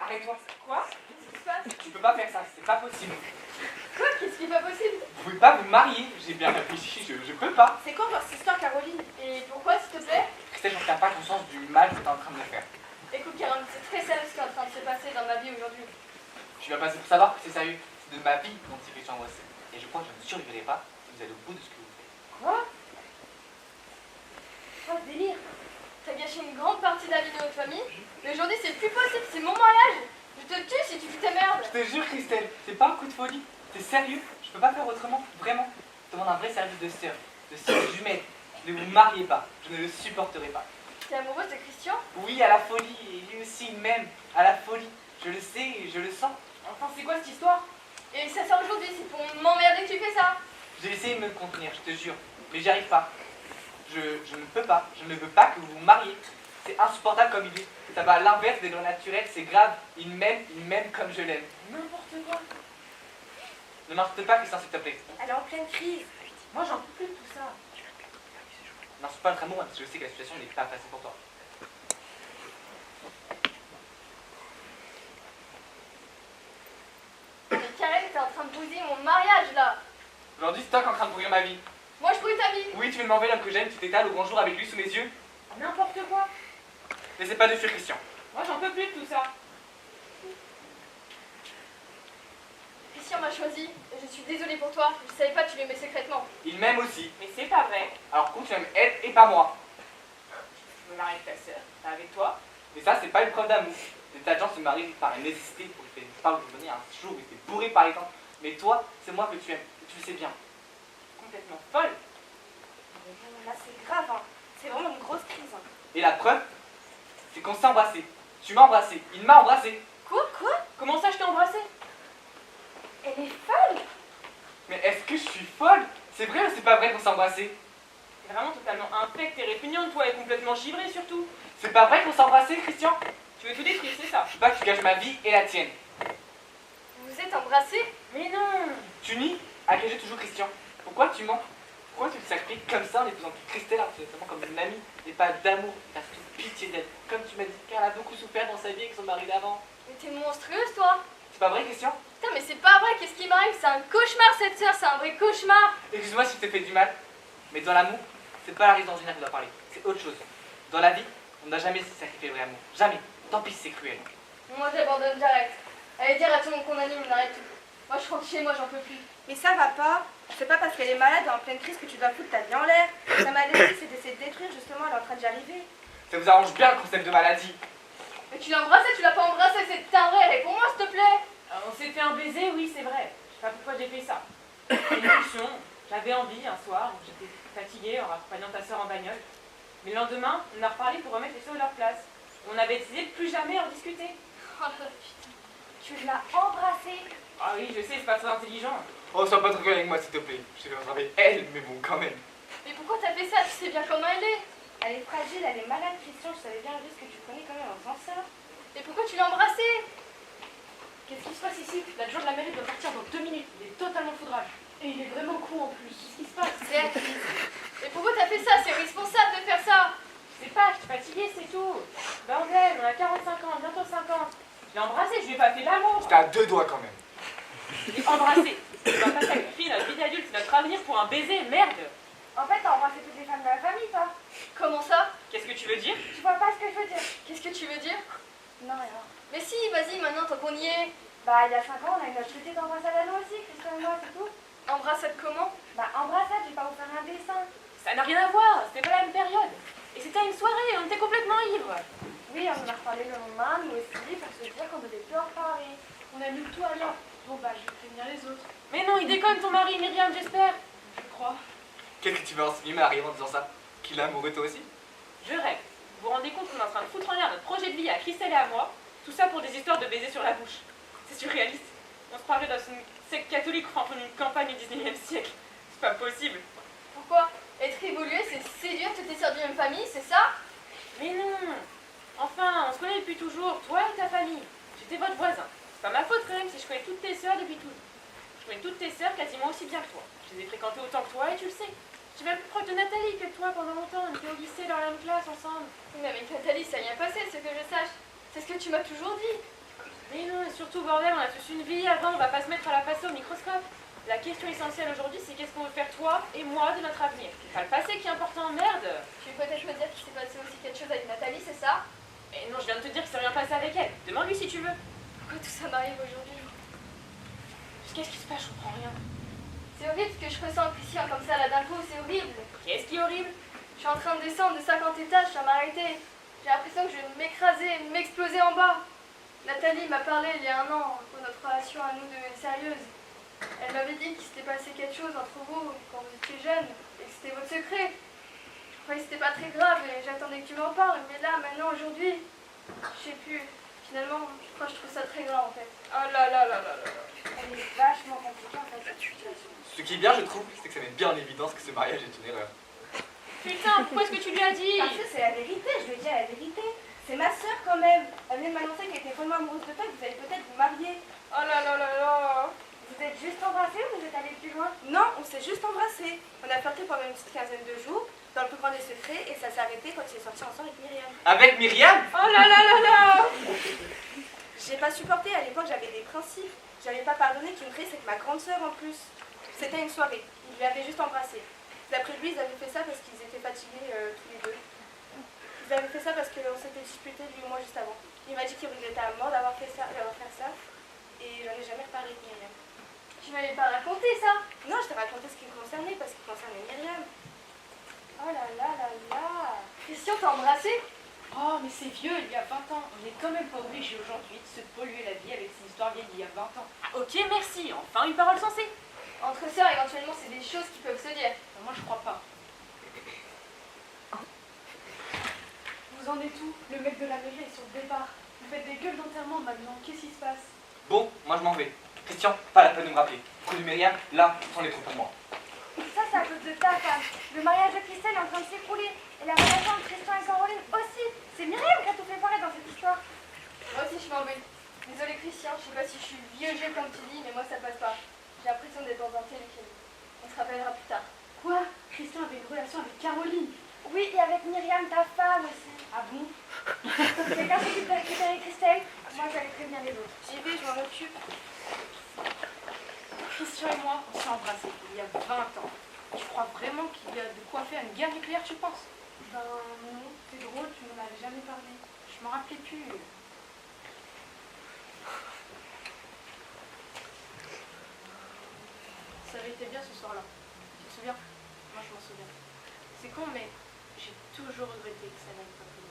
Arrête-toi. Quoi? Qu'est-ce qui se passe? Tu peux pas faire ça, c'est pas possible. Quoi? Qu'est-ce qui est pas possible? Vous pouvez pas vous marier. J'ai bien réfléchi, je peux pas. C'est quoi encore cette histoire, Caroline? Et pourquoi, s'il te plaît? Christelle, j'en t'as pas conscience du mal que t'es en train de me faire. Écoute, Caroline, c'est très sérieux ce qui est en train de se passer dans ma vie aujourd'hui. Tu vas passer pour savoir que c'est sérieux. C'est de ma vie dont il est question angoissée. Et je crois que je ne survivrai pas si vous allez au bout de ce que vous faites. Quoi? Oh, ce délire! T'as gâché une grande partie de la vie de notre famille, mais aujourd'hui c'est plus possible, c'est mon mariage! Je te tue si tu fais ta merde! Je te jure, Christelle, c'est pas un coup de folie. C'est sérieux. Je peux pas faire autrement, vraiment. Je demande un vrai service de sœur jumelle. Ne vous mariez pas. Je ne le supporterai pas. T'es amoureuse de Christian? Oui, à la folie. Et lui aussi, il m'aime. À la folie. Je le sais et je le sens. Enfin, c'est quoi cette histoire? Et ça sort aujourd'hui, c'est pour m'emmerder que tu fais ça! J'ai essayé de me contenir, je te jure. Mais j'y arrive pas. Je ne peux pas. Je ne veux pas que vous vous mariez. C'est insupportable comme idée. Ça va à l'inverse des lois naturelles. C'est grave. Il m'aime comme je l'aime. N'importe quoi! Ne m'insulte pas, Christian, s'il te plaît. Elle est en pleine crise! Moi j'en peux plus de tout ça! N'insulte pas notre amour, parce que je sais que la situation n'est pas facile pour toi. Mais Karen, t'es en train de bousiller mon mariage là! Aujourd'hui, c'est toi qui es en train de pourrir ma vie. Moi je brûle ta vie! Oui, tu veux m'enlever l'homme que j'aime, tu t'étales au grand jour avec lui sous mes yeux. N'importe quoi! N'essaie pas de fuir, Christian. Moi j'en peux plus de tout ça! Christian m'a choisi, et je suis désolée pour toi, je savais pas que tu l'aimais secrètement. Il m'aime aussi. Mais c'est pas vrai! Alors compte, tu aimes elle et pas moi. Je me marie avec ta sœur, pas avec toi. Mais ça, c'est pas une preuve d'amour. Des tas de gens se marient par une nécessité pour que tu pas vous donner un jour où tu es bourré par exemple. Mais toi, c'est moi que tu aimes, et tu le sais bien. Complètement folle! Là c'est grave, hein. C'est vraiment une grosse crise. Hein. Et la preuve, c'est qu'on s'est embrassé. Tu m'as embrassé, il m'a embrassé. Quoi? Comment ça je t'ai embrassé? Elle est folle! Mais est-ce que je suis folle? C'est vrai ou c'est pas vrai qu'on s'est embrassé? T'es vraiment totalement infecte et répugnante, toi, et complètement givrée surtout. C'est pas vrai qu'on s'est embrassé, Christian? Tu veux tout détruire, c'est ça? Je veux pas que tu gâches ma vie et la tienne. Vous vous êtes embrassés? Mais non! Tu nies à quel jeu tu joues, Christian? Pourquoi tu mens? Pourquoi tu te sacrifies comme ça en épousant Christelle, absolument comme une amie, et pas d'amour? T'as surtout pitié d'elle. Comme tu m'as dit qu'elle a beaucoup souffert dans sa vie avec son mari d'avant. Mais t'es monstrueuse, toi! C'est pas vrai, Christian? Putain, mais c'est pas vrai, qu'est-ce qui m'arrive? C'est un cauchemar, cette sœur, c'est un vrai cauchemar! Excuse-moi si je t'ai fait du mal, mais dans l'amour, c'est pas la raison ordinaire qu'on doit parler, c'est autre chose. Dans la vie, on n'a jamais sacrifié le vrai amour. Jamais. Tant pis si c'est cruel. Moi, j'abandonne direct. Allez dire à tout le monde qu'on annule, on arrête tout. Moi, je rentre chez moi, j'en peux plus. Mais ça va pas. C'est pas parce qu'elle est malade et en pleine crise que tu dois foutre ta vie en l'air. Sa maladie, c'est d'essayer de détruire, justement, elle est en train d'y arriver. Ça vous arrange bien le concept de maladie. Mais tu l'as embrassé, tu l'as pas embrassé, c'est un vrai, réponds-moi, s'il te plaît! On s'est fait un baiser, oui, c'est vrai. Je sais pas pourquoi j'ai fait ça. Une pulsion, j'avais envie un soir, j'étais fatiguée en raccompagnant ta soeur en bagnole. Mais le lendemain, on a reparlé pour remettre les choses à leur place. On avait décidé de plus jamais en discuter. Oh là, putain. Tu l'as embrassé? Ah oui, je sais, c'est pas très intelligent. Oh, sois pas trop cruel avec moi, s'il te plaît. Je sais pas avec elle, mais bon, quand même. Mais pourquoi t'as fait ça? Tu sais bien comment elle est. Elle est fragile, elle est malade, Christian. Je savais bien le risque que tu prenais quand même en faisant ça. Et pourquoi tu l'as embrassé? Qu'est-ce qui se passe ici? L'adjoint de la mairie doit partir dans 2 minutes. Il est totalement foudrage. Et il est vraiment con en plus. Qu'est-ce qui se passe? C'est la crise. Mais pourquoi t'as fait ça? C'est irresponsable de faire ça. C'est pas, je suis fatiguée, c'est tout. Bordel, on a 45 ans, bientôt 50. Je l'ai embrassé, je lui ai pas fait l'amour. C'était à 2 doigts quand même. Je l'ai embrassé. On va pas sacrifier notre vie d'adulte, notre avenir pour un baiser, merde. En fait, t'as embrassé toutes les femmes de la famille, toi. Comment ça? Qu'est-ce que tu veux dire? Tu vois pas ce que je veux dire? Qu'est-ce que tu veux dire? Non, rien. Mais si, vas-y, maintenant, tant qu'on y est. Bah, il y a 5 ans, on a eu notre traité d'embrassade à nous aussi, Christian et moi, c'est tout. Embrassade comment? Bah, embrassade, je vais pas vous faire un dessin. Ça n'a rien à voir, c'était pas la même période. Et c'était à une soirée, on était complètement ivres. Oui, on en a reparlé le lendemain, nous aussi, pour se dire qu'on devait plus en reparler. On a lu tout alors. Bon, bah, je vais prévenir les autres. Mais non, il déconne ton mari, Myriam, j'espère. Je crois. Qu'est-ce que tu veux enseigner, Marie, en disant ça? Qu'il est amoureux toi aussi? Je rêve. Vous vous rendez compte qu'on est en train de foutre en l'air notre projet de vie à Christelle et à moi? Tout ça pour des histoires de baiser sur la bouche. C'est surréaliste. On se parlait dans une secte catholique en train d'une campagne du 19e siècle. C'est pas possible. Pourquoi? Être évolué, c'est séduire toutes les sœurs d'une même famille, c'est ça? Mais non. Enfin, on se connaît depuis toujours, toi et ta famille. J'étais votre voisin. C'est pas ma faute quand même si je connais toutes tes sœurs depuis toujours. Je connais toutes tes sœurs quasiment aussi bien que toi. Je les ai fréquentées autant que toi et tu le sais. J'ai même plus proche de Nathalie que toi pendant longtemps. On était au lycée dans la même classe ensemble. Mais avec Nathalie, ça n'a rien passé, ce que je sache. C'est ce que tu m'as toujours dit. Mais non, et surtout, bordel, on a tous une vie avant, on va pas se mettre à la passer au microscope. La question essentielle aujourd'hui, c'est qu'est-ce qu'on veut faire toi et moi de notre avenir. C'est pas le passé qui est important, merde. Tu veux peut-être me dire qu'il s'est passé aussi quelque chose avec Nathalie, c'est ça? Et non, je viens de te dire qu'il s'est rien passé avec elle. Demande-lui si tu veux. Pourquoi tout ça m'arrive aujourd'hui? Qu'est-ce qui se passe? Je comprends rien. C'est horrible ce que je ressens, Christian, comme ça, là, d'un coup, c'est horrible. Qu'est-ce qui est horrible? Je suis en train de descendre de 50 étages sans m'arrêter. J'ai l'impression que je vais m'écraser et m'exploser en bas. Nathalie m'a parlé il y a un an, quand notre relation à nous devenait sérieuse. Elle m'avait dit qu'il s'était passé quelque chose entre vous quand vous étiez jeune et que c'était votre secret. Je croyais que c'était pas très grave et j'attendais que tu m'en parles, mais là, maintenant, aujourd'hui, je sais plus. Finalement, je crois que je trouve ça très grave en fait. Oh là là là là là là. Elle est vachement compliquée en fait cette situation. Ce qui est bien, je trouve, c'est que ça met bien en évidence que ce mariage est une erreur. Putain, pourquoi est-ce que tu lui as dit? Parce que c'est la vérité, je lui ai dit la vérité. C'est ma soeur quand même. Elle vient de m'annoncer qu'elle était follement amoureuse de toi et que vous allez peut-être vous marier. Oh là là là là. Vous êtes juste embrassés ou vous êtes allés plus loin? Non, on s'est juste embrassés. On a flirté pendant une petite quinzaine de jours, dans le plus grand des secrets, et ça s'est arrêté quand il est sorti ensemble avec Myriam. Avec Myriam? Oh là là là là. J'ai pas supporté, à l'époque j'avais des principes. J'avais pas pardonné qu'il me trahisse avec ma grande sœur en plus. C'était une soirée, il lui avait juste embrassé. D'après lui, ils avaient fait ça parce qu'ils étaient fatigués tous les deux. Ils avaient fait ça parce qu'on s'était disputé lui et moi juste avant. Il m'a dit qu'il regrettait à mort d'avoir fait ça, et j'en ai jamais reparlé de Myriam. Tu m'avais pas raconté ça? Non, je t'ai raconté ce qui me concernait parce qu'il concernait Myriam. Oh là là là là. Christian, t'as embrassé? Oh, mais c'est vieux, il y a 20 ans. On n'est quand même pas obligé aujourd'hui de se polluer la vie avec ces histoires vieilles d'il y a 20 ans. Ok, merci. Enfin, une parole sensée. Entre sœurs, éventuellement, c'est des choses qui peuvent se dire. Enfin, moi, je crois pas. Vous en êtes où? Le mec de la mairie est sur le départ. Vous faites des gueules d'enterrement maintenant. Qu'est-ce qui se passe? Bon, moi je m'en vais. Christian, pas la peine de me rappeler. Coup de Myriam, là, c'en est trop pour moi. Ça, c'est à cause de ta femme. Le mariage de Christelle est en train de s'écrouler. Et la relation entre Christian et Caroline aussi. C'est Myriam qui a tout fait pareil dans cette histoire. Moi aussi, je m'en vais. Désolée, Christian, je sais pas si je suis vieux jeu comme tu dis, mais moi ça passe pas. J'ai l'impression d'être dans un téléfilm. On se rappellera plus tard. Quoi? Christian avait une relation avec Caroline. Oui, et avec Myriam, ta femme aussi. Ah bon? Quelqu'un s'occupe de récupérer Christelle? Moi, j'allais prévenir les autres. J'y vais, je m'en occupe. Christian et moi, on s'est embrassés il y a 20 ans. Tu crois vraiment qu'il y a de quoi faire une guerre nucléaire, tu penses? Ben non, c'est drôle, tu m'en avais jamais parlé. Je m'en rappelais plus. Ça avait été bien ce soir-là. Tu te souviens? Moi, je m'en souviens. C'est con, mais j'ai toujours regretté que ça n'aille pas plus loin.